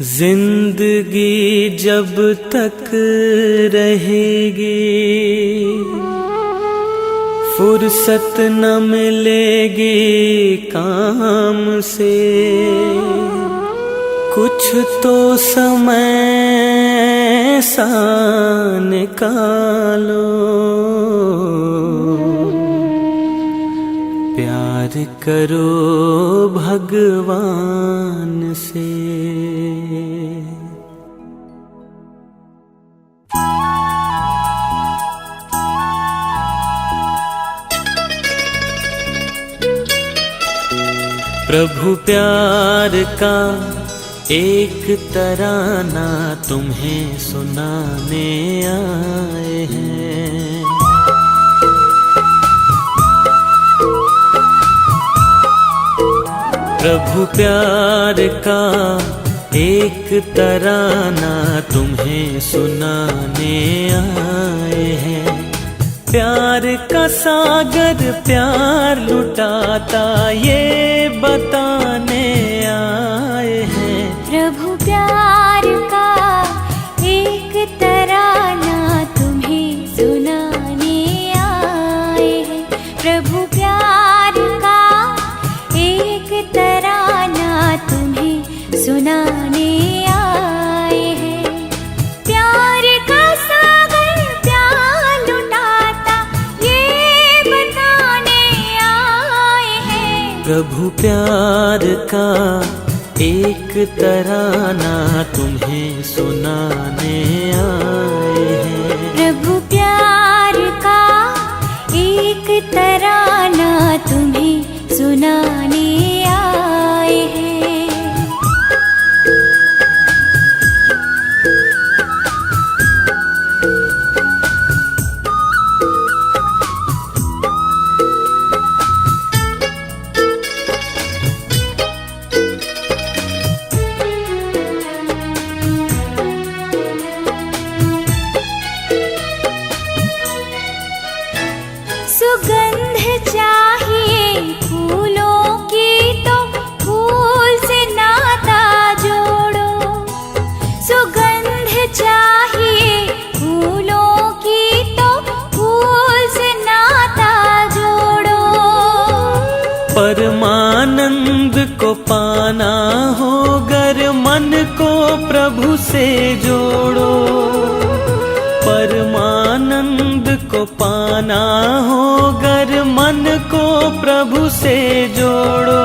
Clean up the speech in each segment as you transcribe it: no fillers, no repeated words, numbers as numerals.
जिंदगी जब तक रहेगी फुर्सत न मिलेगी काम से। कुछ तो समय सा निकालो, प्यार करो भगवान से। प्रभु प्यार का एक तराना तुम्हें सुनाने आए हैं। प्रभु प्यार का एक तराना तुम्हें सुनाने आए हैं। प्यार का सागर प्यार लुटाता ये बताने आए हैं। प्रभु प्यार का एक तराना तुम्हें सुनाने आए हैं। प्रभु प्यार का एक तराना तुम्हें सुनाने आए हैं। प्यार का सागर प्यार लुटाता ये बताने आए हैं। प्रभु प्यार का एक तराना तुम्हें सुनाने आए हैं। प्रभु प्यार का एक तराना तुम्हें सुनाने आए हैं। सुगंध चाहिए फूलों की तो फूल से नाता जोड़ो। सुगंध चाहिए फूलों की तो फूल से नाता जोड़ो। परमानंद को पाना हो गर मन को प्रभु से जोड़ो। परमानंद को पाना हो गर मन को प्रभु से जोड़ो।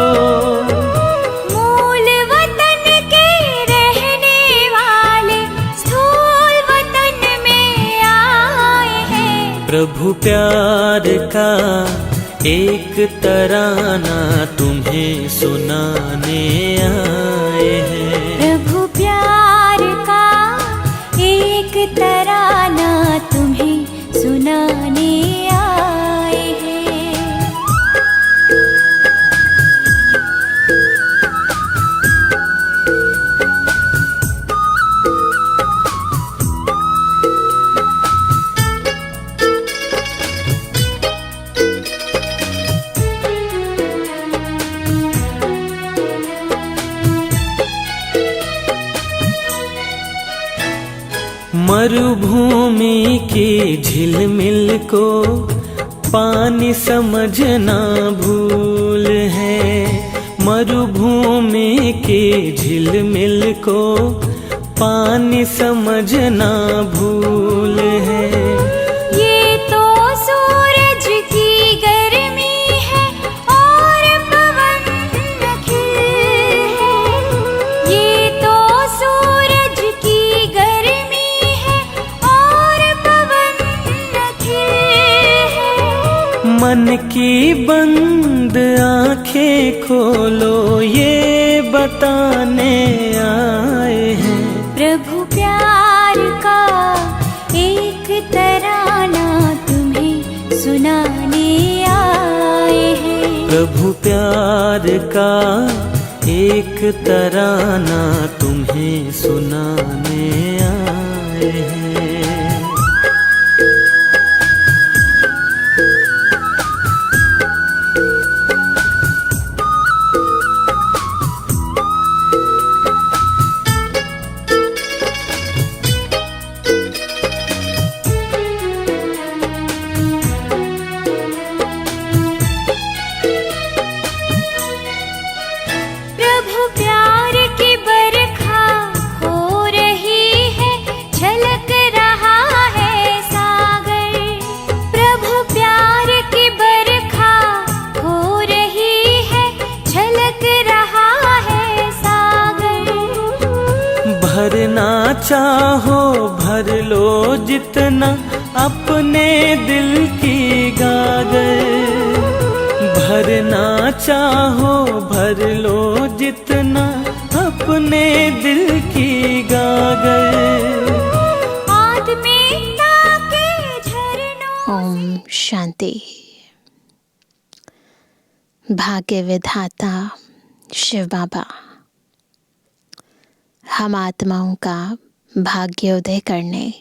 मूल वतन के रहने वाले स्थूल वतन में आए हैं। प्रभु प्यार का एक तराना तुम्हें सुनाने आए हैं। प्रभु प्यार का एक तराना तुम्हें सुनाने आए हैं। मरुभूमि की झिलमिल को पानी समझना भूल है। मरुभूमि की झिलमिल को पानी समझना भूल है। ये तो सूरज की गर्मी है और पवन खिल है। ये तो सूरज की गर्मी है और पवन खिल है। मन की बंद आंखें खोलो ये बताने आए हैं। प्रभु प्यार का एक तराना तुम्हें सुनाने आए हैं। प्रभु प्यार का एक तराना तुम्हें सुनाने आए हैं। भरना चाहो भर लो जितना अपने दिल की गागर। भरना चाहो भर लो जितना अपने दिल की गागर। आत्मीयता के झरनों ओम शांति। भाग्य विधाता शिव बाबा हम आत्माओं का भाग्योदय करने,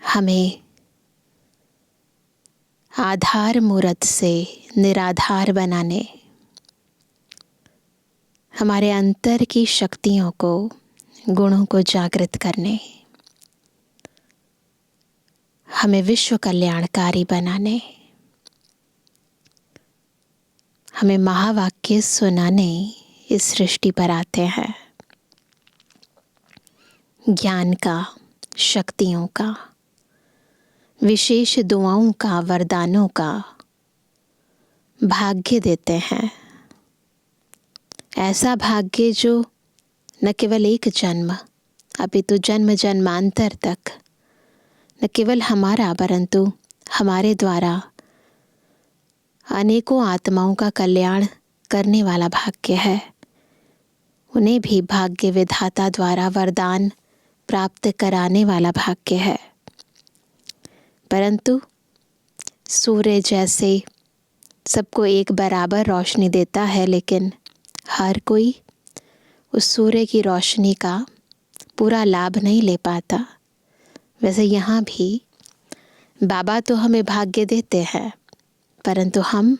हमें आधार मूर्त से निराधार बनाने, हमारे अंतर की शक्तियों को, गुणों को जागृत करने, हमें विश्व कल्याणकारी बनाने, हमें महावाक्य सुनाने इस सृष्टि पर आते हैं। ज्ञान का, शक्तियों का, विशेष दुआओं का, वरदानों का भाग्य देते हैं। ऐसा भाग्य जो न केवल एक जन्म अपितु जन्म जन्मांतर तक न केवल हमारा परंतु हमारे द्वारा अनेकों आत्माओं का कल्याण करने वाला भाग्य है। उन्हें भी भाग्य विधाता द्वारा वरदान प्राप्त कराने वाला भाग्य है। परंतु सूर्य जैसे सबको एक बराबर रोशनी देता है, लेकिन हर कोई उस सूर्य की रोशनी का पूरा लाभ नहीं ले पाता। वैसे यहाँ भी बाबा तो हमें भाग्य देते हैं, परंतु हम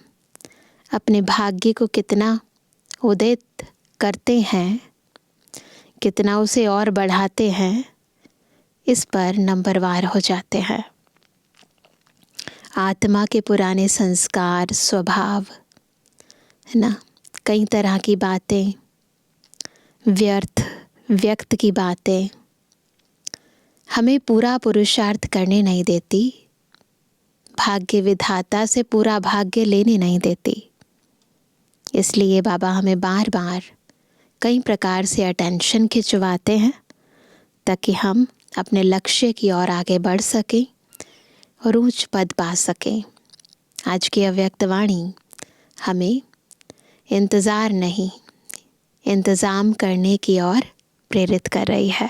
अपने भाग्य को कितना उदित करते हैं, कितना उसे और बढ़ाते हैं, इस पर नंबरवार हो जाते हैं। आत्मा के पुराने संस्कार, स्वभाव है ना, कई तरह की बातें, व्यक्त की बातें हमें पूरा पुरुषार्थ करने नहीं देती, भाग्य विधाता से पूरा भाग्य लेने नहीं देती। इसलिए बाबा हमें बार बार कई प्रकार से अटेंशन खिंचवाते हैं ताकि हम अपने लक्ष्य की ओर आगे बढ़ सकें और ऊंच पद पा सकें। आज की अव्यक्त वाणी हमें इंतज़ार नहीं, इंतज़ाम करने की ओर प्रेरित कर रही है।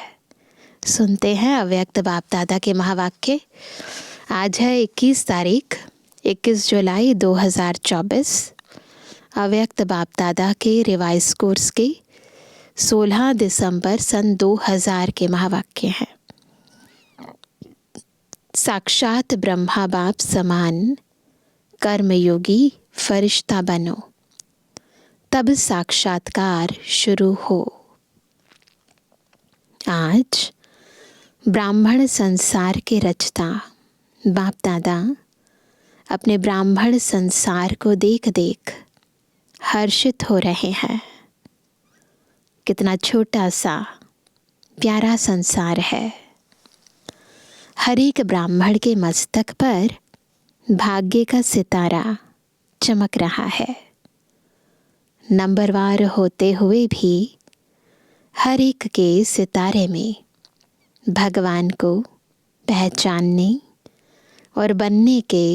सुनते हैं अव्यक्त बाप दादा के महावाक्य। आज है 21 तारीख, 21 जुलाई 2024। अव्यक्त बाप दादा के रिवाइज कोर्स के 16 दिसंबर सन 2000 के महावाक्य हैं। साक्षात ब्रह्मा बाप समान कर्मयोगी फरिश्ता बनो, तब साक्षात्कार शुरू हो। आज ब्राह्मण संसार के रचता बाप दादा अपने ब्राह्मण संसार को देख देख हर्षित हो रहे हैं। कितना छोटा सा प्यारा संसार है। हर एक ब्राह्मण के मस्तक पर भाग्य का सितारा चमक रहा है। नंबरवार होते हुए भी हर एक के सितारे में भगवान को पहचानने और बनने के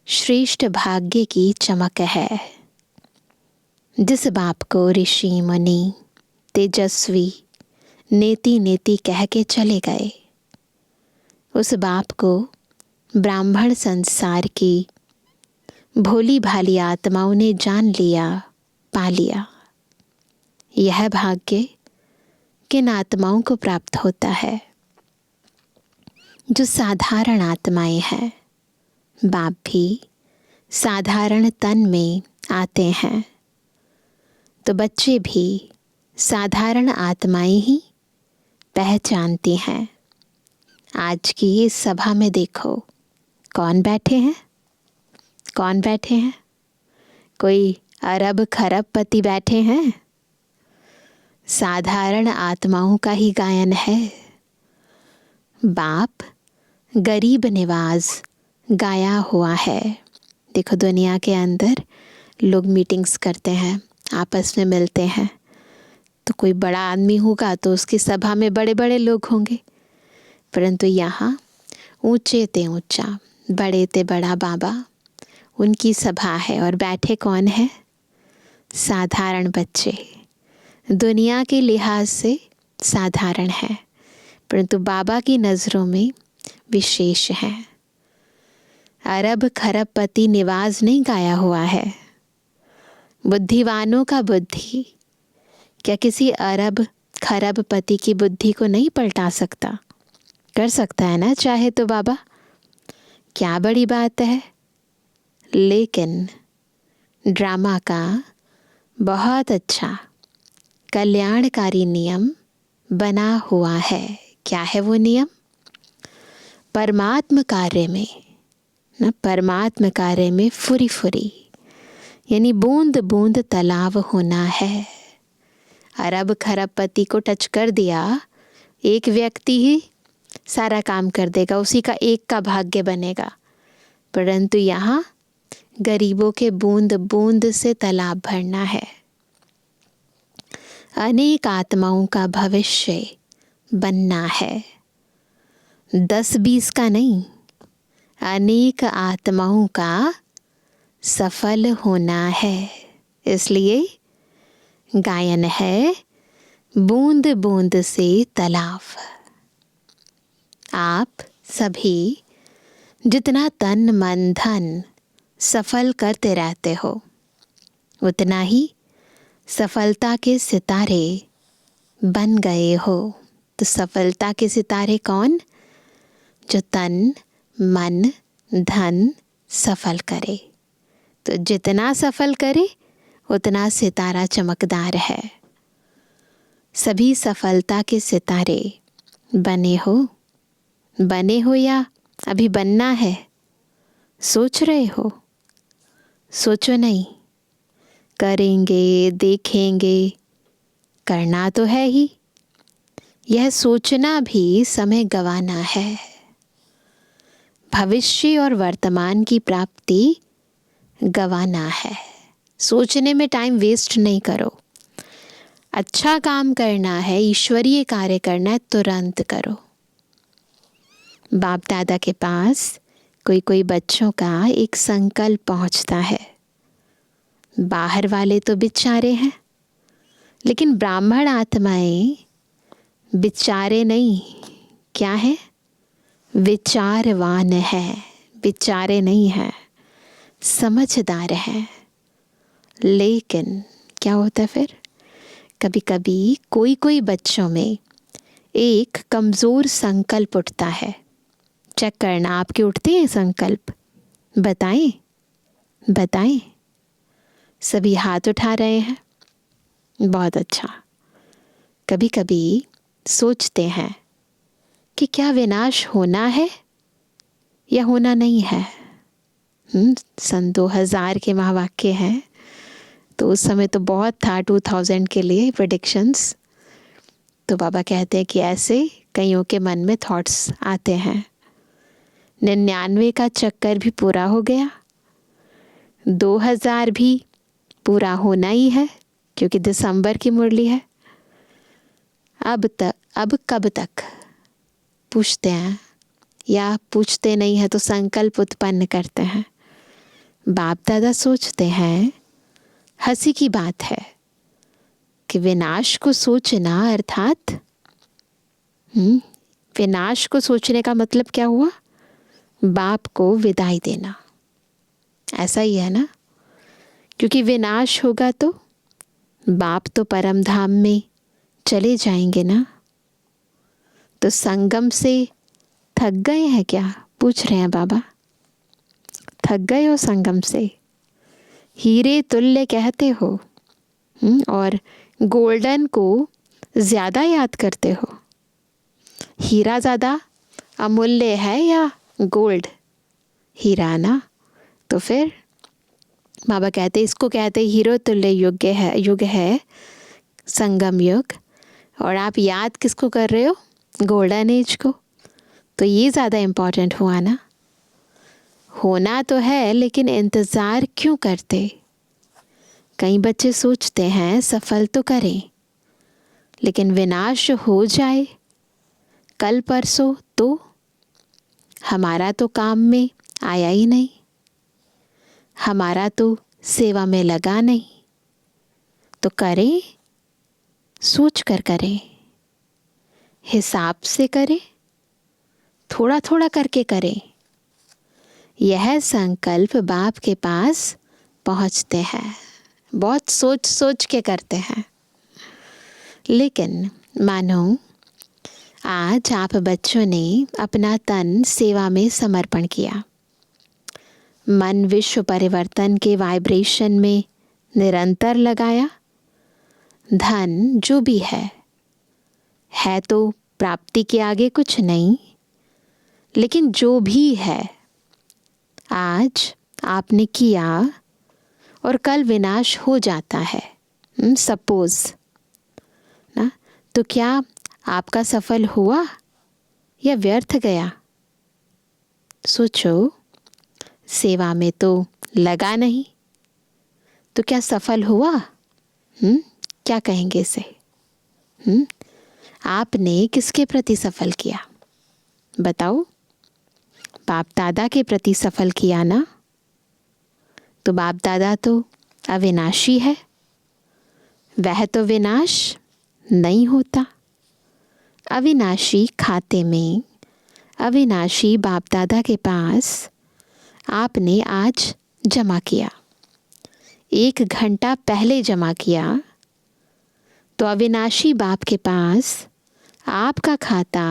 श्रेष्ठ भाग्य की चमक है। जिस बाप को ऋषि मुनि तेजस्वी नेति नेति कह के चले गए, उस बाप को ब्राह्मण संसार की भोली भाली आत्माओं ने जान लिया, पा लिया। यह भाग्य किन आत्माओं को प्राप्त होता है? जो साधारण आत्माएं हैं। बाप भी साधारण तन में आते हैं, तो बच्चे भी साधारण आत्माएं ही पहचानती हैं। आज की इस सभा में देखो कौन बैठे हैं, कौन बैठे हैं? कोई अरब खरब पति बैठे हैं? साधारण आत्माओं का ही गायन है। बाप गरीब निवाज गाया हुआ है। देखो दुनिया के अंदर लोग मीटिंग्स करते हैं, आपस में मिलते हैं, तो कोई बड़ा आदमी होगा तो उसकी सभा में बड़े बड़े लोग होंगे, परंतु यहाँ ऊंचे ते ऊंचा, बड़े ते बड़ा बाबा, उनकी सभा है और बैठे कौन है? साधारण बच्चे। दुनिया के लिहाज से साधारण है, परंतु बाबा की नज़रों में विशेष है। अरब खरबपति निवाज नहीं गाया हुआ है, बुद्धिवानों का बुद्धि क्या किसी अरब खरबपति की बुद्धि को नहीं पलटा सकता? कर सकता है ना चाहे तो बाबा, क्या बड़ी बात है। लेकिन ड्रामा का बहुत अच्छा कल्याणकारी नियम बना हुआ है। क्या है वो नियम? परमात्म कार्य में ना, परमात्म कार्य में फुरी फुरी यानी बूंद बूंद तालाब होना है। अरब खरबपति को टच कर दिया, एक व्यक्ति ही सारा काम कर देगा, उसी का एक का भाग्य बनेगा, परंतु यहाँ गरीबों के बूंद बूंद से तालाब भरना है। अनेक आत्माओं का भविष्य बनना है, 10-20 का नहीं, अनेक आत्माओं का सफल होना है। इसलिए गायन है बूंद बूंद से तालाब। आप सभी जितना तन मन धन सफल करते रहते हो, उतना ही सफलता के सितारे बन गए हो। तो सफलता के सितारे कौन? जो तन मन धन सफल करे। तो जितना सफल करे उतना सितारा चमकदार है। सभी सफलता के सितारे बने हो या अभी बनना है? सोच रहे हो? सोचो नहीं, करेंगे, देखेंगे, करना तो है ही। यह सोचना भी समय गंवाना है। भविष्य और वर्तमान की प्राप्ति गंवाना है। सोचने में टाइम वेस्ट नहीं करो। अच्छा काम करना है, ईश्वरीय कार्य करना है, तुरंत करो। बाप दादा के पास कोई बच्चों का एक संकल्प पहुंचता है। बाहर वाले तो बेचारे हैं, लेकिन ब्राह्मण आत्माएं बेचारे नहीं, क्या है? विचारवान है। बेचारे नहीं हैं, समझदार हैं। लेकिन क्या होता है फिर? कभी कभी कोई बच्चों में एक कमज़ोर संकल्प उठता है। चेक करना, आपके उठते हैं संकल्प? बताएं। सभी हाथ उठा रहे हैं, बहुत अच्छा। कभी कभी सोचते हैं कि क्या विनाश होना है या होना नहीं है। सन 2000 के महावाक्य हैं, तो उस समय तो बहुत था 2000 के लिए प्रेडिक्शंस। तो बाबा कहते हैं कि ऐसे कईयों के मन में थॉट्स आते हैं। 99 का चक्कर भी पूरा हो गया, 2000 भी पूरा होना ही है, क्योंकि दिसंबर की मुरली है। अब कब तक पूछते हैं, या पूछते नहीं है तो संकल्प उत्पन्न करते हैं। बाप दादा सोचते हैं, हंसी की बात है कि विनाश को सोचना अर्थात विनाश को सोचने का मतलब क्या हुआ? बाप को विदाई देना। ऐसा ही है ना, क्योंकि विनाश होगा तो बाप तो परम धाम में चले जाएंगे ना। तो संगम से थक गए हैं क्या? पूछ रहे हैं बाबा। थक गए हो संगम से? हीरे तुल्य कहते हो और गोल्डन को ज़्यादा याद करते हो। हीरा ज़्यादा अमूल्य है या गोल्ड? हीरा ना। तो फिर बाबा कहते, इसको कहते हीरो तुल्य युग है संगम युग। और आप याद किसको कर रहे हो? गोल्डन एज को। तो ये ज़्यादा इम्पोर्टेंट हुआ ना। होना तो है, लेकिन इंतज़ार क्यों करते? कई बच्चे सोचते हैं सफल तो करें, लेकिन विनाश हो जाए कल परसों तो हमारा तो काम में आया ही नहीं, हमारा तो सेवा में लगा नहीं। तो करें, सोच कर करें, हिसाब से करें, थोड़ा थोड़ा करके करें। यह संकल्प बाप के पास पहुंचते हैं, बहुत सोच सोच के करते हैं। लेकिन मानो आज आप बच्चों ने अपना तन सेवा में समर्पण किया, मन विश्व परिवर्तन के वाइब्रेशन में निरंतर लगाया। धन जो भी है तो प्राप्ति के आगे कुछ नहीं, लेकिन जो भी है आज आपने किया और कल विनाश हो जाता है, सपोज ना, तो क्या आपका सफल हुआ या व्यर्थ गया? सोचो, सेवा में तो लगा नहीं, तो क्या सफल हुआ? क्या कहेंगे इसे? आपने किसके प्रति सफल किया बताओ? बाप दादा के प्रति सफल किया ना? तो बाप दादा तो अविनाशी है, वह तो विनाश नहीं होता। अविनाशी खाते में, अविनाशी बाप दादा के पास आपने आज जमा किया, 1 घंटा पहले जमा किया, तो अविनाशी बाप के पास आपका खाता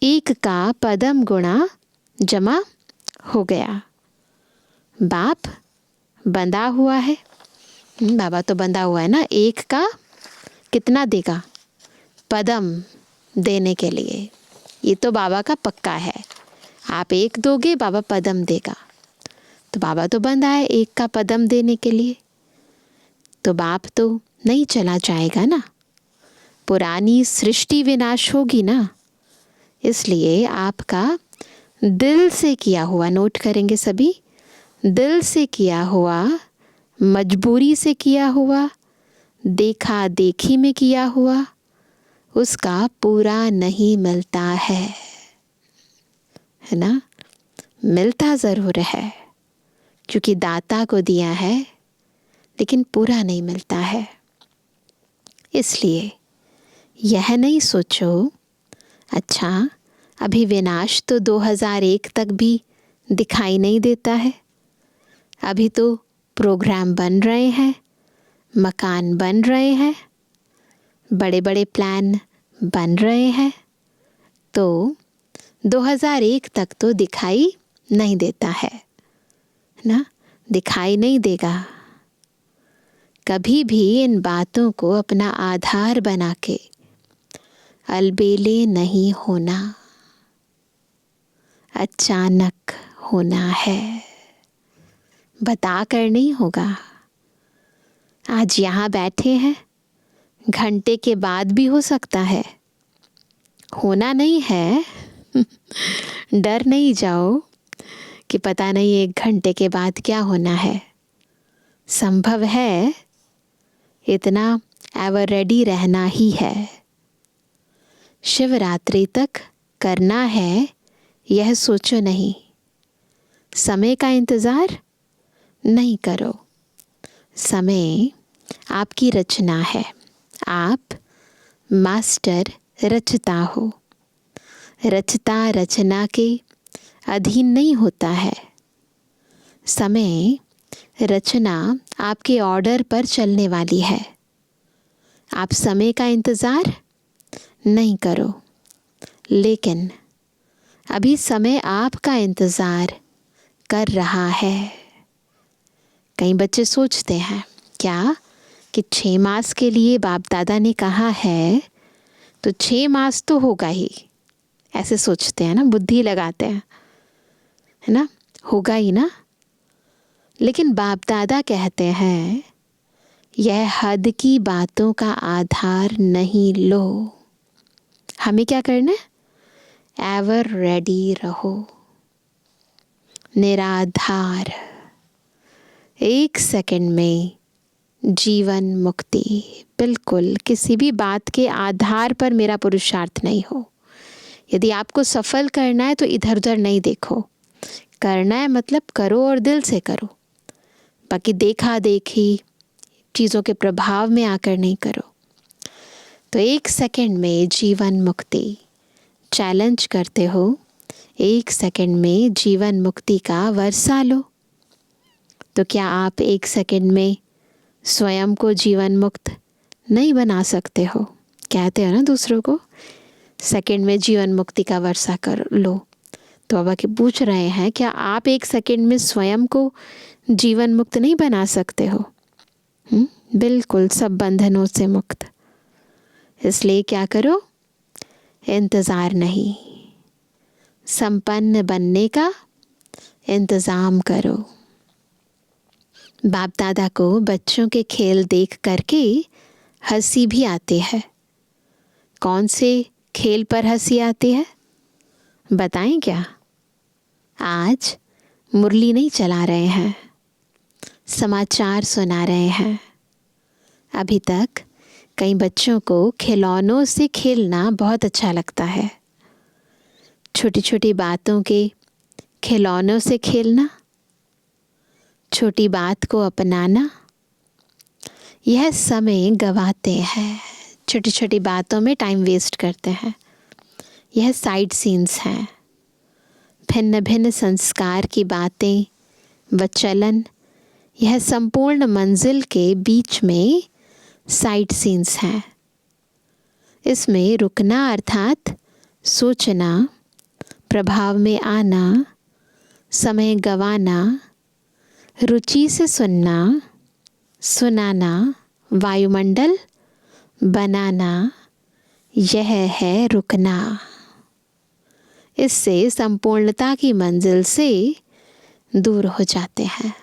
1 का पदम गुणा जमा हो गया। बाप बंधा हुआ है, बाबा तो बंधा हुआ है ना, 1 का कितना देगा? पदम देने के लिए। ये तो बाबा का पक्का है, आप 1 दोगे, बाबा पदम देगा। तो बाबा तो बंधा है 1 का पदम देने के लिए, तो बाप तो नहीं चला जाएगा ना, पुरानी सृष्टि विनाश होगी ना। इसलिए आपका दिल से किया हुआ, नोट करेंगे सभी, दिल से किया हुआ, मजबूरी से किया हुआ, देखा देखी में किया हुआ, उसका पूरा नहीं मिलता है ना? मिलता ज़रूर है क्योंकि दाता को दिया है, लेकिन पूरा नहीं मिलता है। इसलिए यह नहीं सोचो अच्छा अभी विनाश तो 2001 तक भी दिखाई नहीं देता है, अभी तो प्रोग्राम बन रहे हैं, मकान बन रहे हैं, बड़े बड़े प्लान बन रहे हैं, तो 2001 तक तो दिखाई नहीं देता है ना, दिखाई नहीं देगा। कभी भी इन बातों को अपना आधार बना के अलबेले नहीं होना, अचानक होना है, बता कर नहीं होगा। आज यहाँ बैठे हैं, घंटे के बाद भी हो सकता है, होना नहीं है। डर नहीं जाओ कि पता नहीं 1 घंटे के बाद क्या होना है। संभव है, इतना एवर रेडी रहना ही है। शिवरात्रि तक करना है यह सोचो नहीं, समय का इंतज़ार नहीं करो। समय आपकी रचना है, आप मास्टर रचता हो। रचता रचना के अधीन नहीं होता है। समय रचना आपके ऑर्डर पर चलने वाली है। आप समय का इंतज़ार नहीं करो, लेकिन अभी समय आपका इंतज़ार कर रहा है। कई बच्चे सोचते हैं क्या कि 6 मास के लिए बाप दादा ने कहा है तो 6 मास तो होगा ही, ऐसे सोचते हैं ना, बुद्धि लगाते हैं, है ना, होगा ही ना। लेकिन बाप दादा कहते हैं यह हद की बातों का आधार नहीं लो। हमें क्या करना है? एवर रेडी रहो, निराधार। 1 सेकंड में जीवन मुक्ति। बिल्कुल किसी भी बात के आधार पर मेरा पुरुषार्थ नहीं हो। यदि आपको सफल करना है तो इधर उधर नहीं देखो। करना है मतलब करो और दिल से करो। बाकी देखा देखी चीज़ों के प्रभाव में आकर नहीं करो। तो 1 सेकंड में जीवन मुक्ति चैलेंज करते हो। 1 सेकंड में जीवन मुक्ति का वर्षा लो। तो क्या आप 1 सेकंड में स्वयं को जीवन मुक्त नहीं बना सकते हो? कहते हो ना दूसरों को, सेकंड में जीवन मुक्ति का वर्षा कर लो। तो बाबा के पूछ रहे हैं, क्या आप 1 सेकंड में स्वयं को जीवन मुक्त नहीं बना सकते हो? बिल्कुल, सब बंधनों से मुक्त। इसलिए क्या करो? इंतज़ार नहीं, संपन्न बनने का इंतज़ाम करो। बाप दादा को बच्चों के खेल देख करके हंसी भी आती है। कौन से खेल पर हंसी आती है बताएं क्या? आज मुरली नहीं चला रहे हैं, समाचार सुना रहे हैं। अभी तक कई बच्चों को खिलौनों से खेलना बहुत अच्छा लगता है। छोटी छोटी बातों के खिलौनों से खेलना, छोटी बात को अपनाना, यह समय गंवाते हैं। छोटी छोटी बातों में टाइम वेस्ट करते हैं। यह साइड सीन्स हैं। भिन्न भिन्न संस्कार की बातें व चलन, यह संपूर्ण मंजिल के बीच में साइड सीन्स हैं। इसमें रुकना अर्थात सोचना, प्रभाव में आना, समय गंवाना, रुचि से सुनना, सुनाना, वायुमंडल बनाना, यह है रुकना। इससे संपूर्णता की मंजिल से दूर हो जाते हैं।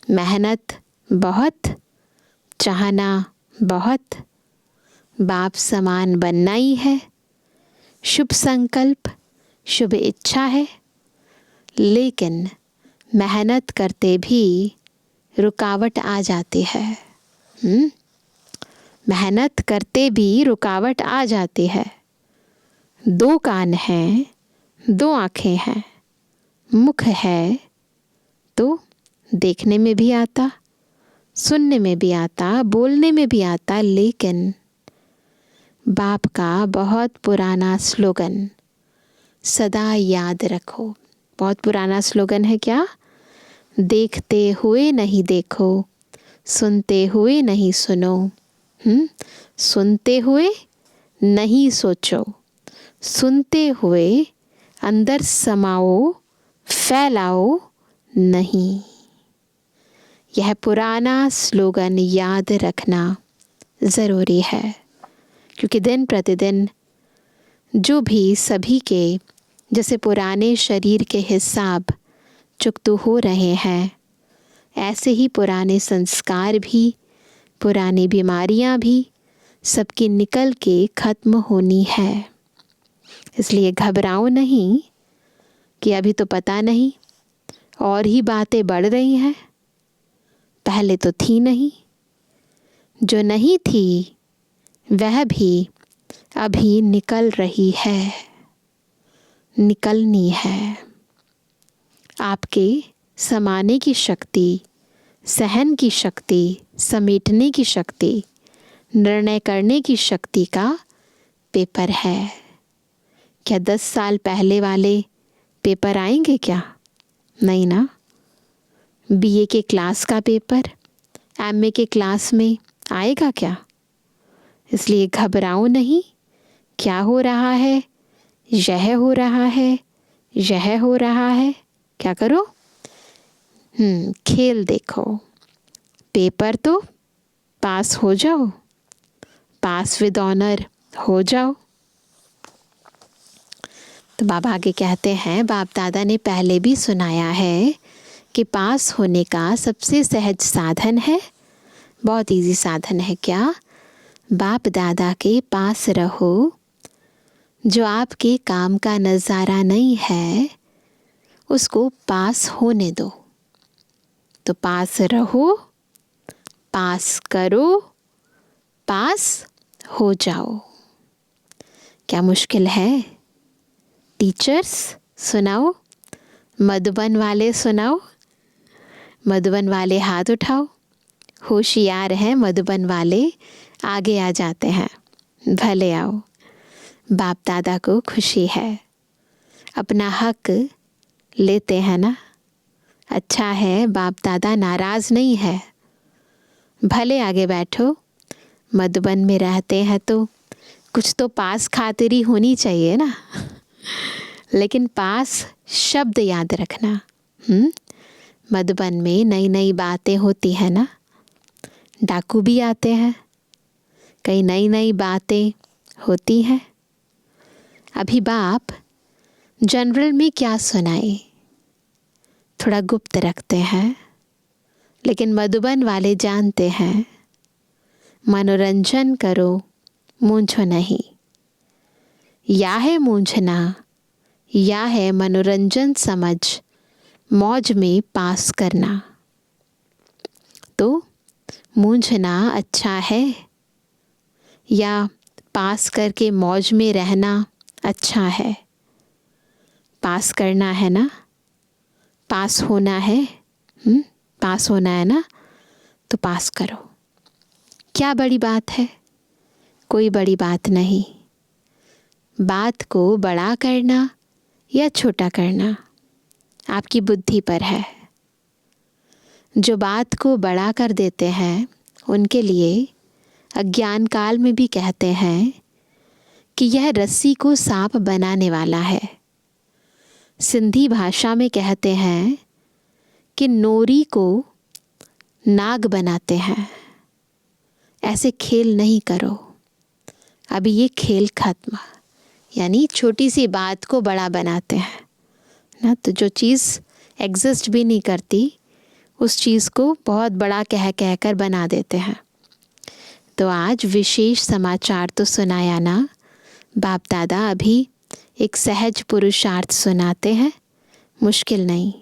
मेहनत बहुत, चाहना बहुत, बाप समान बनना ही है। शुभ संकल्प, शुभ इच्छा है, लेकिन मेहनत करते भी रुकावट आ जाती है। मेहनत करते भी रुकावट आ जाती है। 2 कान हैं, 2 आँखें हैं, मुख है तो देखने में भी आता, सुनने में भी आता, बोलने में भी आता, लेकिन बाप का बहुत पुराना स्लोगन सदा याद रखो। बहुत पुराना स्लोगन है क्या? देखते हुए नहीं देखो, सुनते हुए नहीं सुनो, सुनते हुए नहीं सोचो, सुनते हुए अंदर समाओ, फैलाओ नहीं। यह पुराना स्लोगन याद रखना ज़रूरी है, क्योंकि दिन प्रतिदिन जो भी सभी के जैसे पुराने शरीर के हिसाब चुकतू हो रहे हैं, ऐसे ही पुराने संस्कार भी, पुरानी बीमारियां भी सबकी निकल के ख़त्म होनी है। इसलिए घबराओ नहीं कि अभी तो पता नहीं, और ही बातें बढ़ रही हैं। पहले तो थी नहीं, जो नहीं थी वह भी अभी निकल रही है, निकलनी है। आपके समाने की शक्ति, सहन की शक्ति, समेटने की शक्ति, निर्णय करने की शक्ति का पेपर है। क्या 10 साल पहले वाले पेपर आएंगे क्या? नहीं ना। बीए के क्लास का पेपर एमए के क्लास में आएगा क्या? इसलिए घबराओ नहीं। क्या हो रहा है? यह हो रहा है, यह हो रहा है। क्या करो? खेल देखो। पेपर तो पास हो जाओ, पास विद ऑनर हो जाओ। तो बाबा आगे कहते हैं, बाप दादा ने पहले भी सुनाया है कि पास होने का सबसे सहज साधन है, बहुत इजी साधन है। क्या? बाप दादा के पास रहो। जो आपके काम का नज़ारा नहीं है उसको पास होने दो। तो पास रहो, पास करो, पास हो जाओ। क्या मुश्किल है? टीचर्स सुनाओ, मधुबन वाले सुनाओ। मधुबन वाले हाथ उठाओ। होशियार हैं मधुबन वाले, आगे आ जाते हैं। भले आओ। बाप दादा को खुशी है, अपना हक लेते हैं ना। अच्छा है बाप दादा नाराज़ नहीं है। भले आगे बैठो, मधुबन में रहते हैं तो कुछ तो पास खातिरी होनी चाहिए ना। लेकिन पास शब्द याद रखना। मधुबन में नई नई बातें होती है ना। डाकू भी आते हैं, कई नई नई बातें होती हैं। अभी बाप जनरल में क्या सुनाए, थोड़ा गुप्त रखते हैं, लेकिन मधुबन वाले जानते हैं। मनोरंजन करो, मूंझो नहीं। या है मूंझना, या है मनोरंजन समझ मौज में पास करना। तो मूंझना अच्छा है या पास करके मौज में रहना अच्छा है? पास करना है ना, पास होना है। पास होना है ना, तो पास करो। क्या बड़ी बात है? कोई बड़ी बात नहीं। बात को बड़ा करना या छोटा करना आपकी बुद्धि पर है। जो बात को बड़ा कर देते हैं उनके लिए अज्ञान काल में भी कहते हैं कि यह रस्सी को सांप बनाने वाला है। सिंधी भाषा में कहते हैं कि नोरी को नाग बनाते हैं। ऐसे खेल नहीं करो। अभी ये खेल खत्म। यानी छोटी सी बात को बड़ा बनाते हैं ना। तो जो चीज़ एग्जिस्ट भी नहीं करती उस चीज़ को बहुत बड़ा कह कह कर बना देते हैं। तो आज विशेष समाचार तो सुनाया ना। बाप दादा अभी एक सहज पुरुषार्थ सुनाते हैं, मुश्किल नहीं।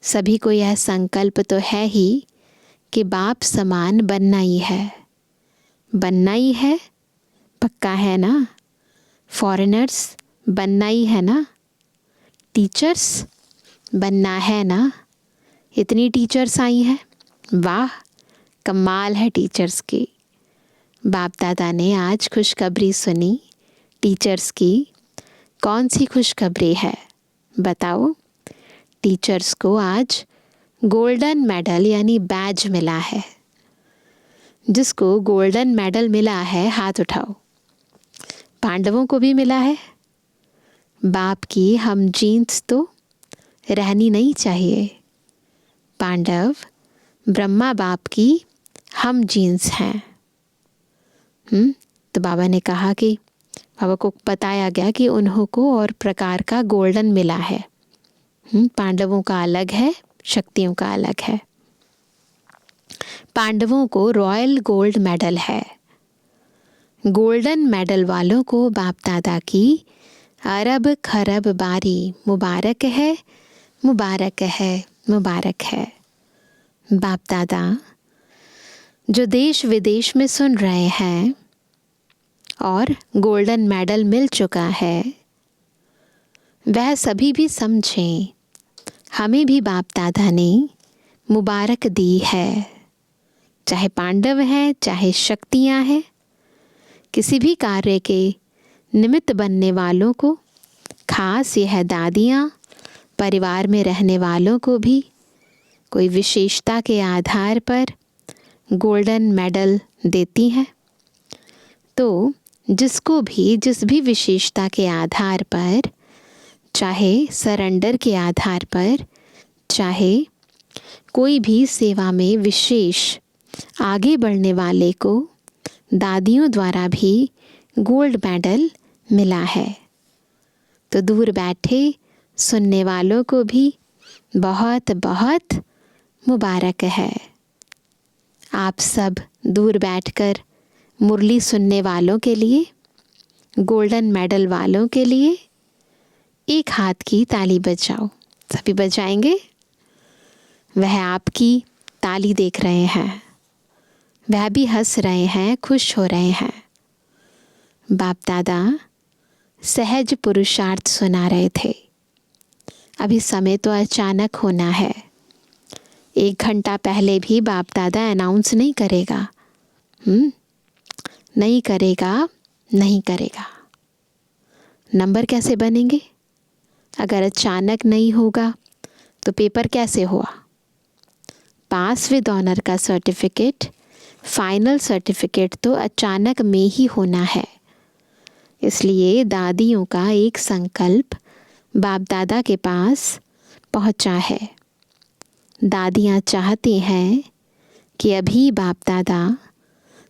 सभी को यह संकल्प तो है ही कि बाप समान बनना ही है। बनना ही है, पक्का है ना। फॉरेनर्स बनना ही है ना। टीचर्स बनना है ना। इतनी टीचर्स आई हैं, वाह कमाल है टीचर्स की। बाप दादा ने आज खुशखबरी सुनी टीचर्स की। कौन सी खुशखबरी है बताओ? टीचर्स को आज गोल्डन मेडल यानी बैज मिला है। जिसको गोल्डन मेडल मिला है हाथ उठाओ। पांडवों को भी मिला है। बाप की हम जीन्स तो रहनी नहीं चाहिए। पांडव ब्रह्मा बाप की हम जीन्स हैं। तो बाबा ने कहा कि बाबा को बताया गया कि उन्हों को और प्रकार का गोल्डन मिला है। पांडवों का अलग है, शक्तियों का अलग है। पांडवों को रॉयल गोल्ड मेडल है। गोल्डन मेडल वालों को बाप दादा की अरब खरब बारी मुबारक है, मुबारक है, मुबारक है। बाप दादा जो देश विदेश में सुन रहे हैं और गोल्डन मेडल मिल चुका है, वह सभी भी समझें हमें भी बाप दादा ने मुबारक दी है। चाहे पांडव हैं, चाहे शक्तियां हैं, किसी भी कार्य के निमित्त बनने वालों को, खास यह दादियाँ परिवार में रहने वालों को भी कोई विशेषता के आधार पर गोल्डन मेडल देती हैं। तो जिसको भी जिस भी विशेषता के आधार पर, चाहे सरेंडर के आधार पर, चाहे कोई भी सेवा में विशेष आगे बढ़ने वाले को दादियों द्वारा भी गोल्ड मेडल मिला है। तो दूर बैठे सुनने वालों को भी बहुत बहुत मुबारक है। आप सब दूर बैठकर मुरली सुनने वालों के लिए, गोल्डन मेडल वालों के लिए एक हाथ की ताली बजाओ। सभी बजाएंगे। वह आपकी ताली देख रहे हैं। वह भी हंस रहे हैं, खुश हो रहे हैं। बाप दादा सहज पुरुषार्थ सुना रहे थे। अभी समय तो अचानक होना है। 1 घंटा पहले भी बाप दादा अनाउंस नहीं करेगा। नहीं करेगा, नहीं करेगा। नंबर कैसे बनेंगे? अगर अचानक नहीं होगा तो पेपर कैसे हुआ? पास विद ऑनर का सर्टिफिकेट, फाइनल सर्टिफिकेट तो अचानक में ही होना है। इसलिए दादियों का एक संकल्प बाप दादा के पास पहुंचा है। दादियाँ चाहती हैं कि अभी बाप दादा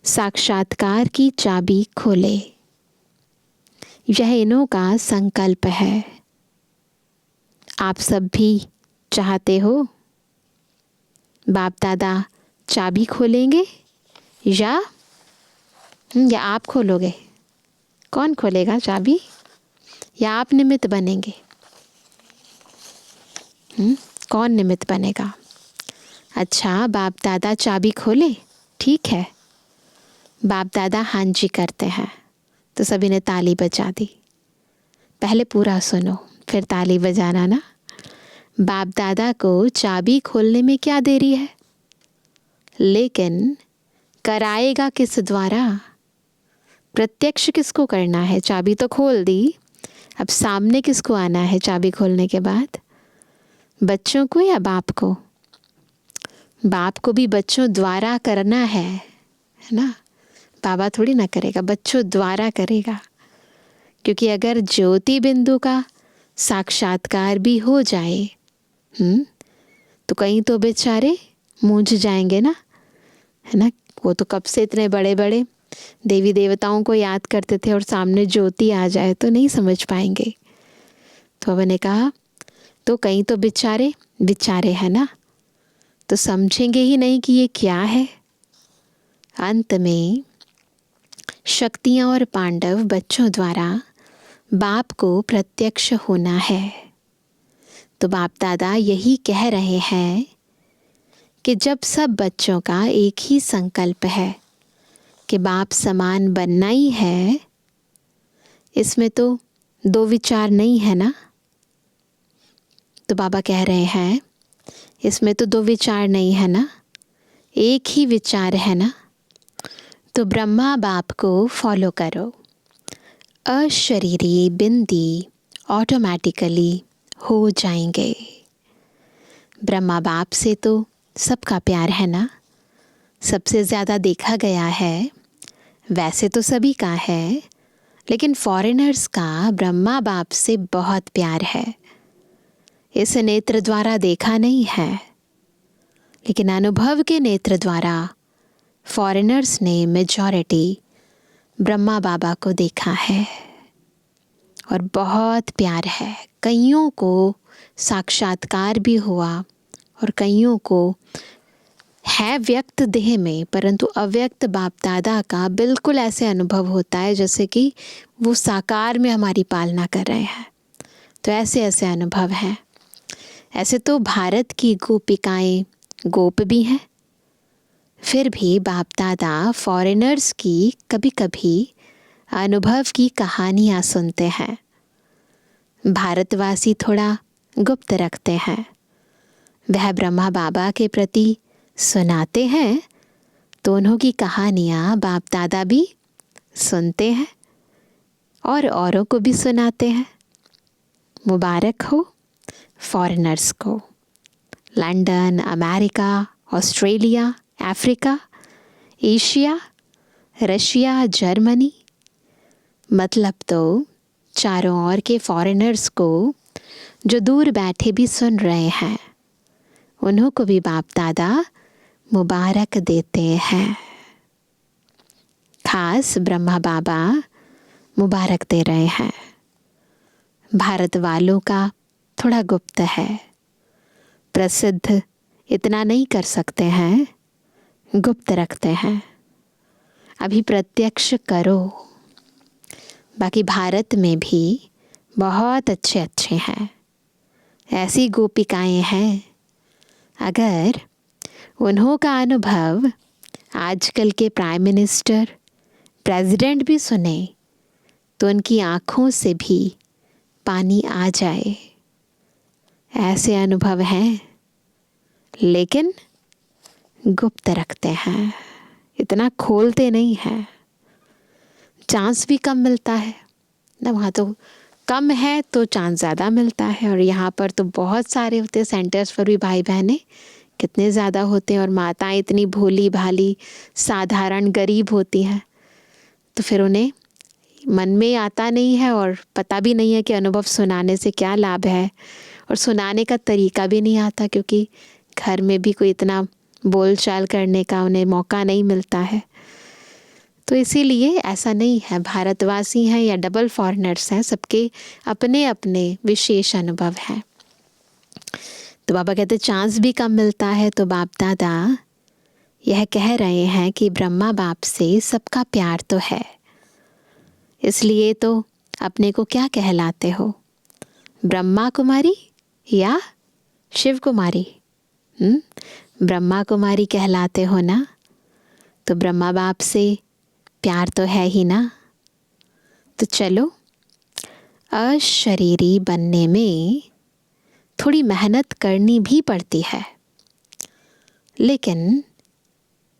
साक्षात्कार की चाबी खोले। यह इन्हों का संकल्प है। आप सब भी चाहते हो? बाप दादा चाबी खोलेंगे या आप खोलोगे? कौन खोलेगा चाबी? या आप निमित्त बनेंगे? कौन निमित्त बनेगा? अच्छा, बाप दादा चाबी खोले, ठीक है। बाप दादा हाँ जी करते हैं तो सभी ने ताली बजा दी। पहले पूरा सुनो फिर ताली बजाना ना। बाप दादा को चाबी खोलने में क्या देरी है? लेकिन कराएगा किस द्वारा? प्रत्यक्ष किसको करना है? चाबी तो खोल दी, अब सामने किसको आना है चाबी खोलने के बाद? बच्चों को या बाप को? बाप को भी बच्चों द्वारा करना है ना। बाबा थोड़ी ना करेगा, बच्चों द्वारा करेगा। क्योंकि अगर ज्योति बिंदु का साक्षात्कार भी हो जाए तो कहीं तो बेचारे मूंझ जाएंगे ना, है ना। वो तो कब से इतने बड़े बड़े देवी देवताओं को याद करते थे और सामने ज्योति आ जाए तो नहीं समझ पाएंगे। तो बाबा ने कहा तो कहीं तो बेचारे है ना, तो समझेंगे ही नहीं कि ये क्या है। अंत में शक्तियाँ और पांडव बच्चों द्वारा बाप को प्रत्यक्ष होना है। तो बाप दादा यही कह रहे हैं कि जब सब बच्चों का एक ही संकल्प है कि बाप समान बनना ही है, इसमें तो 2 विचार नहीं है ना। तो बाबा कह रहे हैं इसमें तो 2 विचार नहीं है ना, एक ही विचार है ना। तो ब्रह्मा बाप को फॉलो करो। अशरीरी बिंदी ऑटोमेटिकली हो जाएंगे। ब्रह्मा बाप से तो सबका प्यार है ना, सबसे ज़्यादा देखा गया है। वैसे तो सभी का है, लेकिन फॉरेनर्स का ब्रह्मा बाप से बहुत प्यार है। इस नेत्र द्वारा देखा नहीं है, लेकिन अनुभव के नेत्र द्वारा फॉरेनर्स ने मेजॉरिटी ब्रह्मा बाबा को देखा है और बहुत प्यार है। कईयों को साक्षात्कार भी हुआ और कईयों को है व्यक्त देह में, परंतु अव्यक्त बाप दादा का बिल्कुल ऐसे अनुभव होता है जैसे कि वो साकार में हमारी पालना कर रहे हैं। तो ऐसे अनुभव हैं। ऐसे तो भारत की गोपिकाएं गोप भी हैं, फिर भी बाप दादा फॉरेनर्स की कभी कभी अनुभव की कहानियाँ सुनते हैं। भारतवासी थोड़ा गुप्त रखते हैं। वह ब्रह्मा बाबा के प्रति सुनाते हैं तो उन्हों की कहानियाँ बाप दादा भी सुनते हैं और औरों को भी सुनाते हैं। मुबारक हो फॉरेनर्स को। London, America, Australia, Africa, Asia, Russia, Germany, मतलब तो चारों ओर के फॉरेनर्स को जो दूर बैठे भी सुन रहे हैं, उन्हों को भी बाप दादा मुबारक देते हैं। खास ब्रह्मा बाबा मुबारक दे रहे हैं। भारत वालों का थोड़ा गुप्त है, प्रसिद्ध इतना नहीं कर सकते हैं, गुप्त रखते हैं। अभी प्रत्यक्ष करो। बाकी भारत में भी बहुत अच्छे हैं, ऐसी गोपिकाएं हैं। अगर उन्हों का अनुभव आजकल के प्राइम मिनिस्टर, प्रेसिडेंट भी सुने तो उनकी आँखों से भी पानी आ जाए, ऐसे अनुभव हैं, लेकिन गुप्त रखते हैं, इतना खोलते नहीं हैं। चांस भी कम मिलता है ना, वहाँ तो कम है तो चांस ज़्यादा मिलता है, और यहाँ पर तो बहुत सारे होते हैं। सेंटर्स पर भी भाई बहनें कितने ज़्यादा होते हैं, और माताएं इतनी भोली भाली साधारण गरीब होती हैं, तो फिर उन्हें मन में आता नहीं है और पता भी नहीं है कि अनुभव सुनाने से क्या लाभ है, और सुनाने का तरीका भी नहीं आता, क्योंकि घर में भी कोई इतना बोलचाल करने का उन्हें मौका नहीं मिलता है। तो इसीलिए ऐसा नहीं है, भारतवासी हैं या डबल फॉरेनर्स हैं, सबके अपने अपने विशेष अनुभव हैं। तो बाबा कहते चांस भी कम मिलता है, तो बाप दादा यह कह रहे हैं कि ब्रह्मा बाप से सबका प्यार तो है, इसलिए तो अपने को क्या कहलाते हो, ब्रह्मा कुमारी या शिव कुमारी? ब्रह्मा कुमारी कहलाते हो ना, तो ब्रह्मा बाप से प्यार तो है ही ना। तो चलो, अशरीरी बनने में थोड़ी मेहनत करनी भी पड़ती है, लेकिन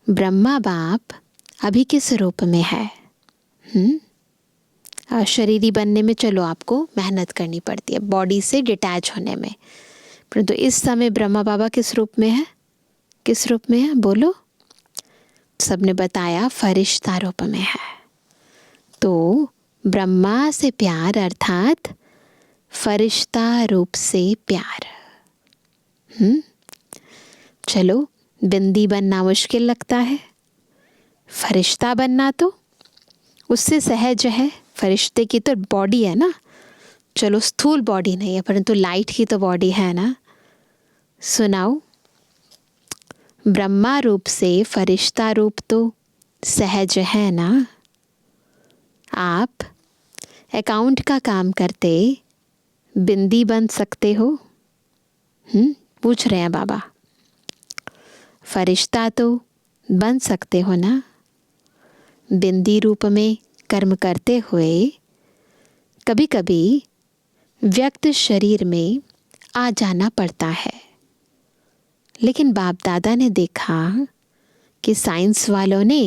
ब्रह्मा बाप अभी किस रूप में है? अशरीरी बनने में चलो आपको मेहनत करनी पड़ती है, बॉडी से डिटैच होने में, परंतु इस समय ब्रह्मा बाबा किस रूप में है? किस रूप में है बोलो? सबने बताया फरिश्ता रूप में है। तो ब्रह्मा से प्यार अर्थात फरिश्ता रूप से प्यार। चलो, बिंदी बनना मुश्किल लगता है, फरिश्ता बनना तो उससे सहज है। फरिश्ते की तो बॉडी है ना, चलो स्थूल बॉडी नहीं है, परंतु लाइट की तो बॉडी है ना। सुनाओ, ब्रह्मा रूप से फरिश्ता रूप तो सहज है ना। आप अकाउंट का काम करते बिंदी बन सकते हो? पूछ रहे हैं बाबा। फरिश्ता तो बन सकते हो ना। बिंदी रूप में कर्म करते हुए कभी कभी व्यक्त शरीर में आ जाना पड़ता है, लेकिन बाप दादा ने देखा कि साइंस वालों ने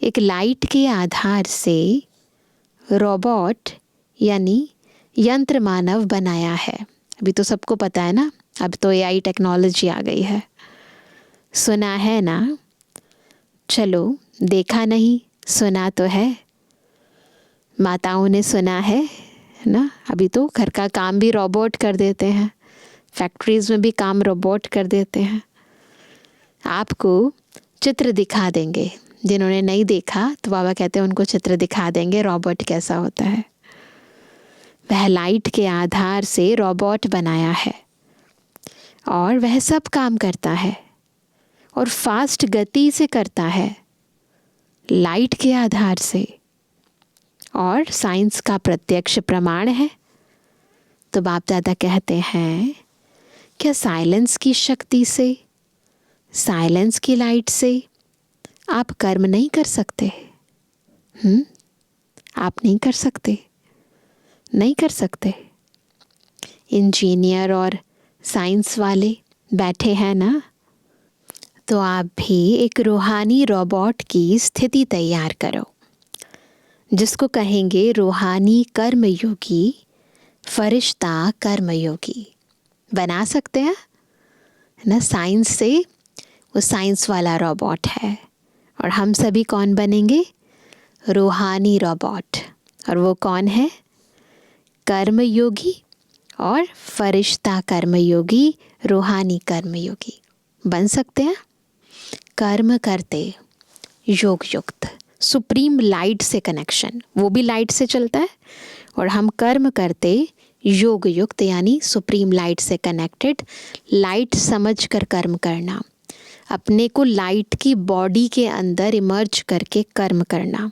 एक लाइट के आधार से रोबोट यानी यंत्र मानव बनाया है। अभी तो सबको पता है ना, अब तो एआई टेक्नोलॉजी आ गई है, सुना है ना। चलो, देखा नहीं, सुना तो है। माताओं ने सुना है ना, अभी तो घर का काम भी रोबोट कर देते हैं, फैक्ट्रीज में भी काम रोबोट कर देते हैं। आपको चित्र दिखा देंगे, जिन्होंने नहीं देखा तो बाबा कहते हैं उनको चित्र दिखा देंगे रोबोट कैसा होता है। वह लाइट के आधार से रोबोट बनाया है और वह सब काम करता है और फास्ट गति से करता है, लाइट के आधार से, और साइंस का प्रत्यक्ष प्रमाण है। तो बाप दादा कहते हैं, क्या साइलेंस की शक्ति से, साइलेंस की लाइट से आप कर्म नहीं कर सकते? आप नहीं कर सकते, नहीं कर सकते। इंजीनियर और साइंस वाले बैठे हैं ना, तो आप भी एक रूहानी रोबोट की स्थिति तैयार करो, जिसको कहेंगे रूहानी कर्मयोगी, फरिश्ता कर्मयोगी। बना सकते हैं ना, साइंस से वो साइंस वाला रोबोट है, और हम सभी कौन बनेंगे? रूहानी रोबोट। और वो कौन है? कर्मयोगी और फरिश्ता कर्मयोगी, रूहानी कर्मयोगी बन सकते हैं। कर्म करते योग युक्त, सुप्रीम लाइट से कनेक्शन, वो भी लाइट से चलता है, और हम कर्म करते योग युक्त यानी सुप्रीम लाइट से कनेक्टेड, लाइट समझ कर कर्म करना, अपने को लाइट की बॉडी के अंदर इमर्ज करके कर्म करना।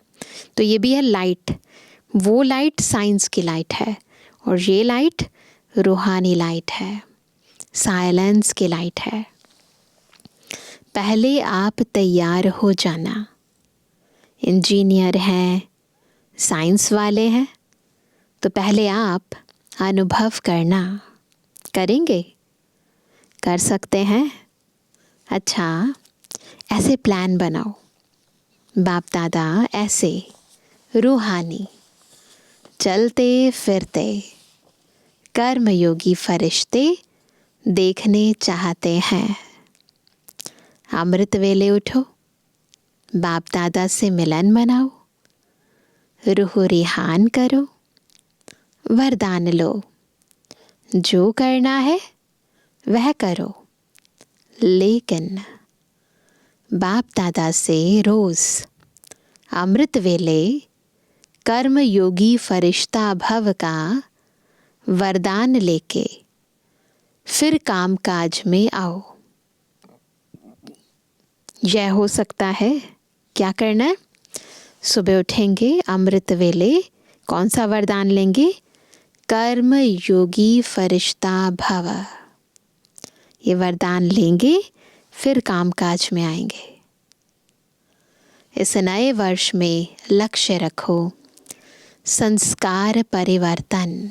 तो ये भी है लाइट। वो लाइट साइंस की लाइट है, और ये लाइट रूहानी लाइट है, साइलेंस की लाइट है। पहले आप तैयार हो जाना। इंजीनियर हैं, साइंस वाले हैं, तो पहले आप अनुभव करना। करेंगे? कर सकते हैं? अच्छा, ऐसे प्लान बनाओ। बाप दादा ऐसे रूहानी चलते फिरते कर्मयोगी फरिश्ते देखने चाहते हैं। अमृत वेले उठो, बाप दादा से मिलन मनाओ, रूह रिहान करो, वरदान लो। जो करना है वह करो, लेकिन बाप दादा से रोज अमृत वेले कर्म योगी फरिश्ता भव का वरदान लेके फिर काम काज में आओ। यह हो सकता है। क्या करना है? सुबह उठेंगे, अमृत वेले कौन सा वरदान लेंगे? कर्म योगी फरिश्ता भव। ये वरदान लेंगे, फिर कामकाज में आएंगे। इस नए वर्ष में लक्ष्य रखो संस्कार परिवर्तन,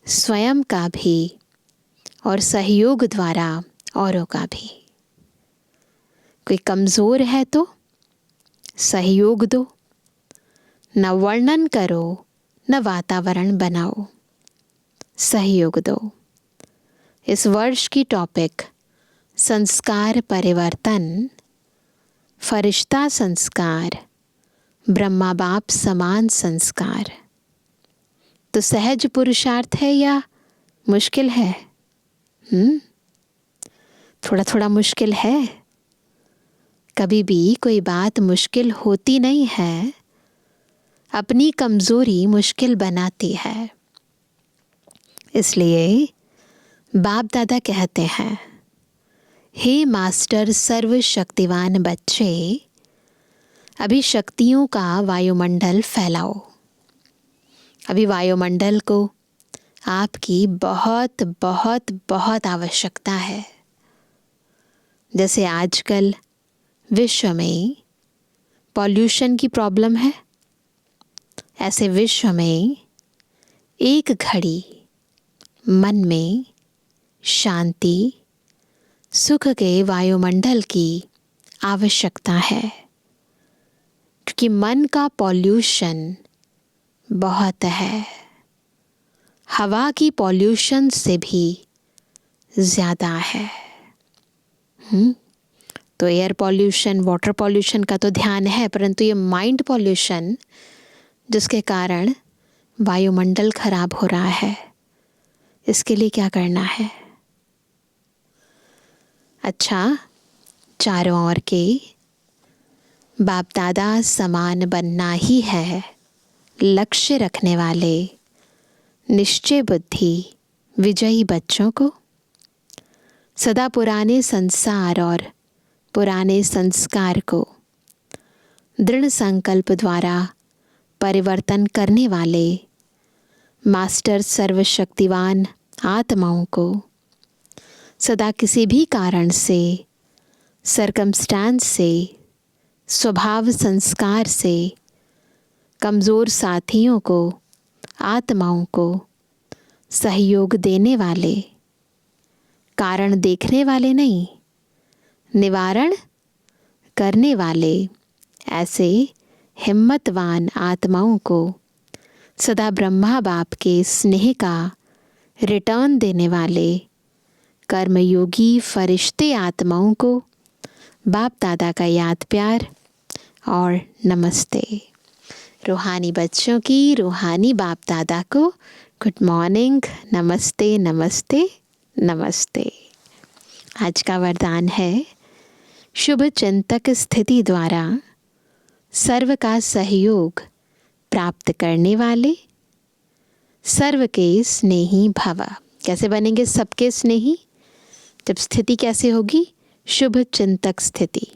स्वयं का भी और सहयोग द्वारा औरों का भी। कोई कमज़ोर है तो सहयोग दो, न वर्णन करो न वातावरण बनाओ, सहयोग दो। इस वर्ष की टॉपिक संस्कार परिवर्तन, फरिश्ता संस्कार, ब्रह्मा बाप समान संस्कार। तो सहज पुरुषार्थ है या मुश्किल है? थोड़ा थोड़ा मुश्किल है। कभी भी कोई बात मुश्किल होती नहीं है, अपनी कमजोरी मुश्किल बनाती है। इसलिए बाप दादा कहते हैं, हे मास्टर सर्वशक्तिवान बच्चे, अभी शक्तियों का वायुमंडल फैलाओ। अभी वायुमंडल को आपकी बहुत बहुत बहुत आवश्यकता है। जैसे आजकल विश्व में पॉल्यूशन की प्रॉब्लम है, ऐसे विश्व में एक घड़ी मन में शांति सुख के वायुमंडल की आवश्यकता है, क्योंकि मन का पॉल्यूशन बहुत है। हवा की पॉल्यूशन से भी ज़्यादा है। तो एयर पॉल्यूशन, वाटर पॉल्यूशन का तो ध्यान है, परंतु ये माइंड पॉल्यूशन जिसके कारण वायुमंडल खराब हो रहा है, इसके लिए क्या करना है? अच्छा, चारों ओर के बाप दादा समान बनना ही है लक्ष्य रखने वाले निश्चय बुद्धि विजयी बच्चों को सदा पुराने संसार और पुराने संस्कार को दृढ़ संकल्प द्वारा परिवर्तन करने वाले मास्टर सर्वशक्तिवान आत्माओं को सदा किसी भी कारण से, सरकमस्टांस से, स्वभाव संस्कार से कमज़ोर साथियों को, आत्माओं को सहयोग देने वाले, कारण देखने वाले नहीं, निवारण करने वाले ऐसे हिम्मतवान आत्माओं को सदा ब्रह्मा बाप के स्नेह का रिटर्न देने वाले कर्मयोगी फरिश्ते आत्माओं को बाप दादा का याद प्यार और नमस्ते। रूहानी बच्चों की रूहानी बाप दादा को गुड मॉर्निंग, नमस्ते नमस्ते नमस्ते। आज का वरदान है, शुभ चिंतक स्थिति द्वारा सर्व का सहयोग प्राप्त करने वाले सर्व के स्नेही भव। कैसे बनेंगे सबके स्नेही? जब स्थिति कैसे होगी? शुभ चिंतक स्थिति।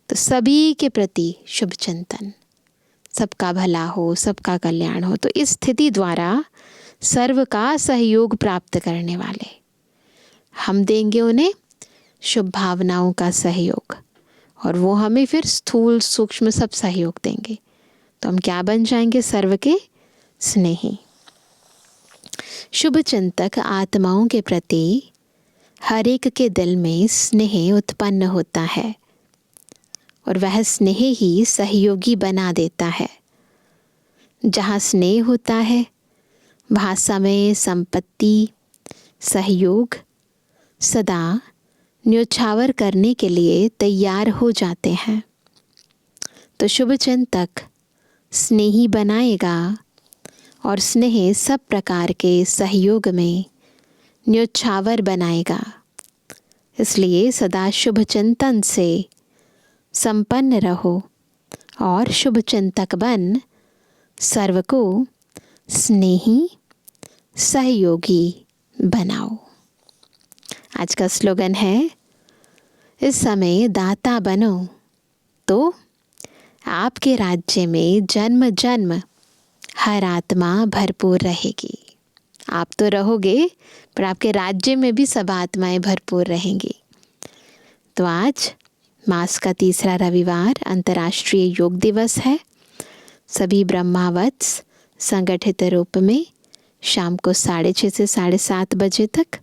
तो सभी के प्रति शुभ चिंतन, सबका भला हो, सबका कल्याण हो। तो इस स्थिति द्वारा सर्व का सहयोग प्राप्त करने वाले हम देंगे उन्हें शुभ भावनाओं का सहयोग, और वो हमें फिर स्थूल सूक्ष्म सब सहयोग देंगे। तो हम क्या बन जाएंगे? सर्व के स्नेही। शुभ चिंतक आत्माओं के प्रति हर एक के दिल में स्नेह उत्पन्न होता है, और वह स्नेह ही सहयोगी बना देता है। जहाँ स्नेह होता है वहाँ समय, संपत्ति, सहयोग सदा न्योछावर करने के लिए तैयार हो जाते हैं। तो शुभ चिंतक स्नेही बनाएगा और स्नेह सब प्रकार के सहयोग में न्योछावर बनाएगा। इसलिए सदा शुभ चिंतन से संपन्न रहो और शुभ चिंतक बन सर्व को स्नेही सहयोगी बनाओ। आज का स्लोगन है, इस समय दाता बनो तो आपके राज्य में जन्म जन्म हर आत्मा भरपूर रहेगी। आप तो रहोगे, पर आपके राज्य में भी सब आत्माएं भरपूर रहेंगी। तो आज मास का तीसरा रविवार अंतर्राष्ट्रीय योग दिवस है। सभी ब्रह्मावत्स संगठित रूप में शाम को 6:30 से 7:30 बजे तक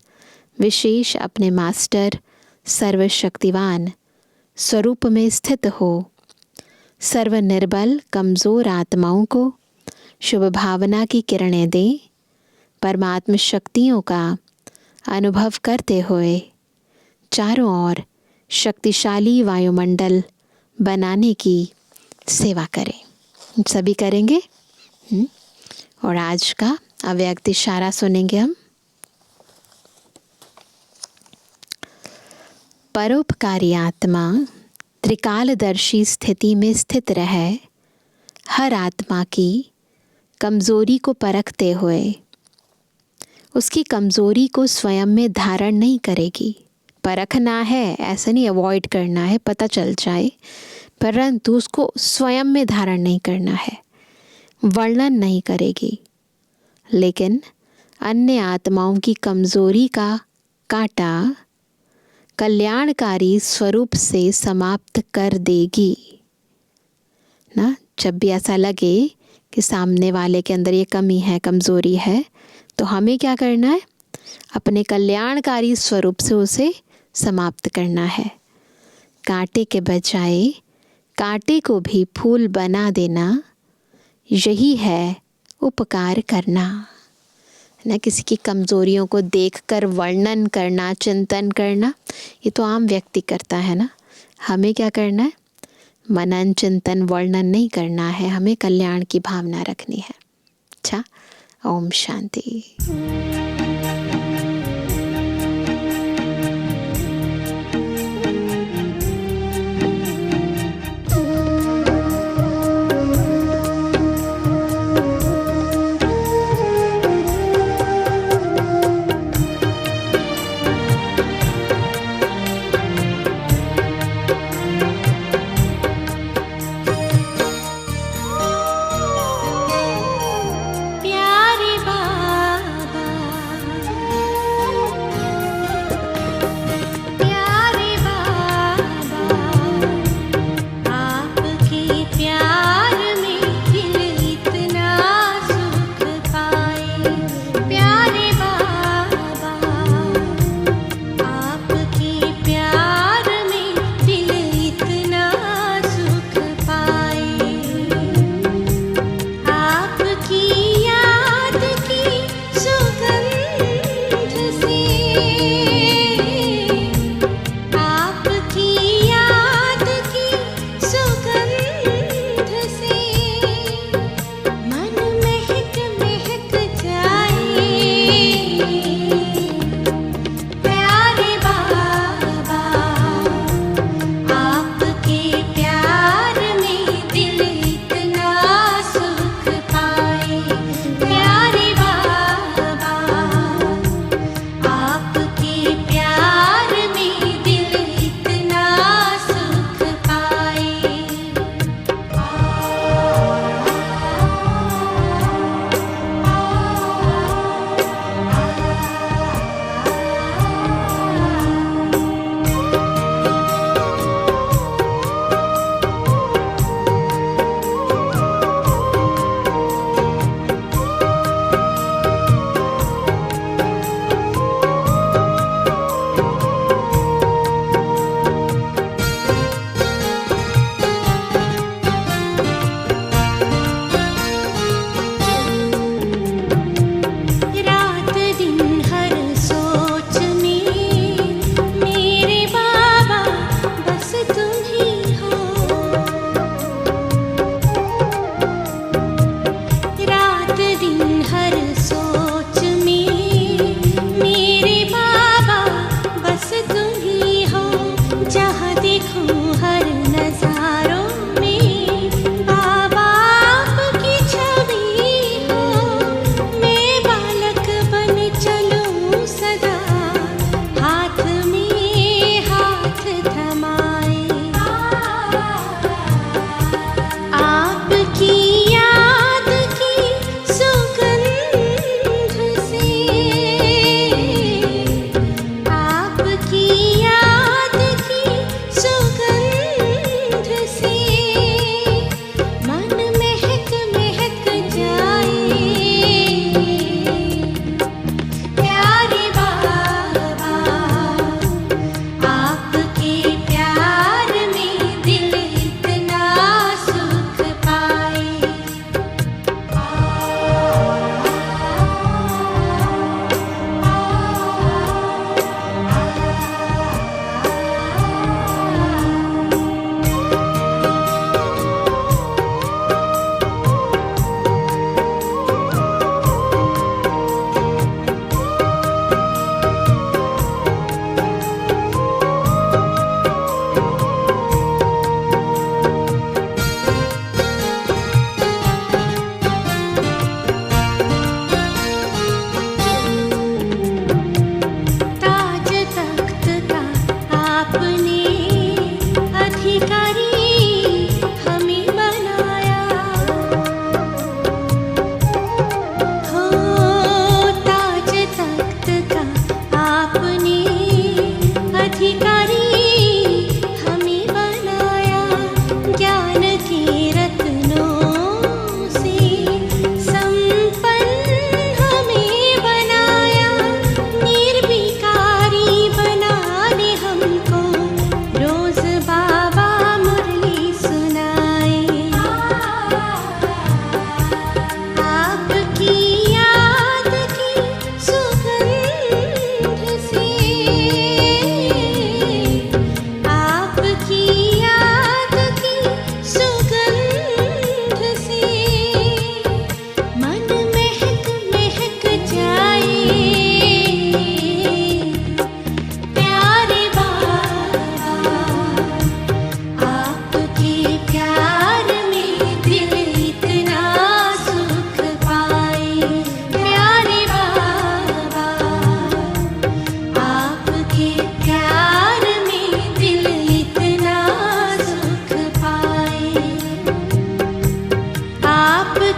विशेष अपने मास्टर सर्वशक्तिवान स्वरूप में स्थित हो सर्व निर्बल कमज़ोर आत्माओं को शुभ भावना की किरणें दें। परमात्म शक्तियों का अनुभव करते हुए चारों ओर शक्तिशाली वायुमंडल बनाने की सेवा करें। सभी करेंगे। और आज का अव्यक्त इशारा सुनेंगे हम। परोपकारी आत्मा त्रिकालदर्शी स्थिति में स्थित रहे, हर आत्मा की कमज़ोरी को परखते हुए उसकी कमज़ोरी को स्वयं में धारण नहीं करेगी। परखना है, ऐसा नहीं अवॉइड करना है, पता चल जाए, परंतु उसको स्वयं में धारण नहीं करना है, वर्णन नहीं करेगी, लेकिन अन्य आत्माओं की कमज़ोरी का कांटा कल्याणकारी स्वरूप से समाप्त कर देगी ना। जब भी ऐसा लगे कि सामने वाले के अंदर ये कमी है, कमज़ोरी है, तो हमें क्या करना है? अपने कल्याणकारी स्वरूप से उसे समाप्त करना है। कांटे के बजाय कांटे को भी फूल बना देना, यही है उपकार करना ना। किसी की कमज़ोरियों को देखकर वर्णन करना, चिंतन करना, ये तो आम व्यक्ति करता है ना। हमें क्या करना है? मनन, चिंतन, वर्णन नहीं करना है, हमें कल्याण की भावना रखनी है। अच्छा, ओम शांति। प्यारे बाबा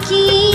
की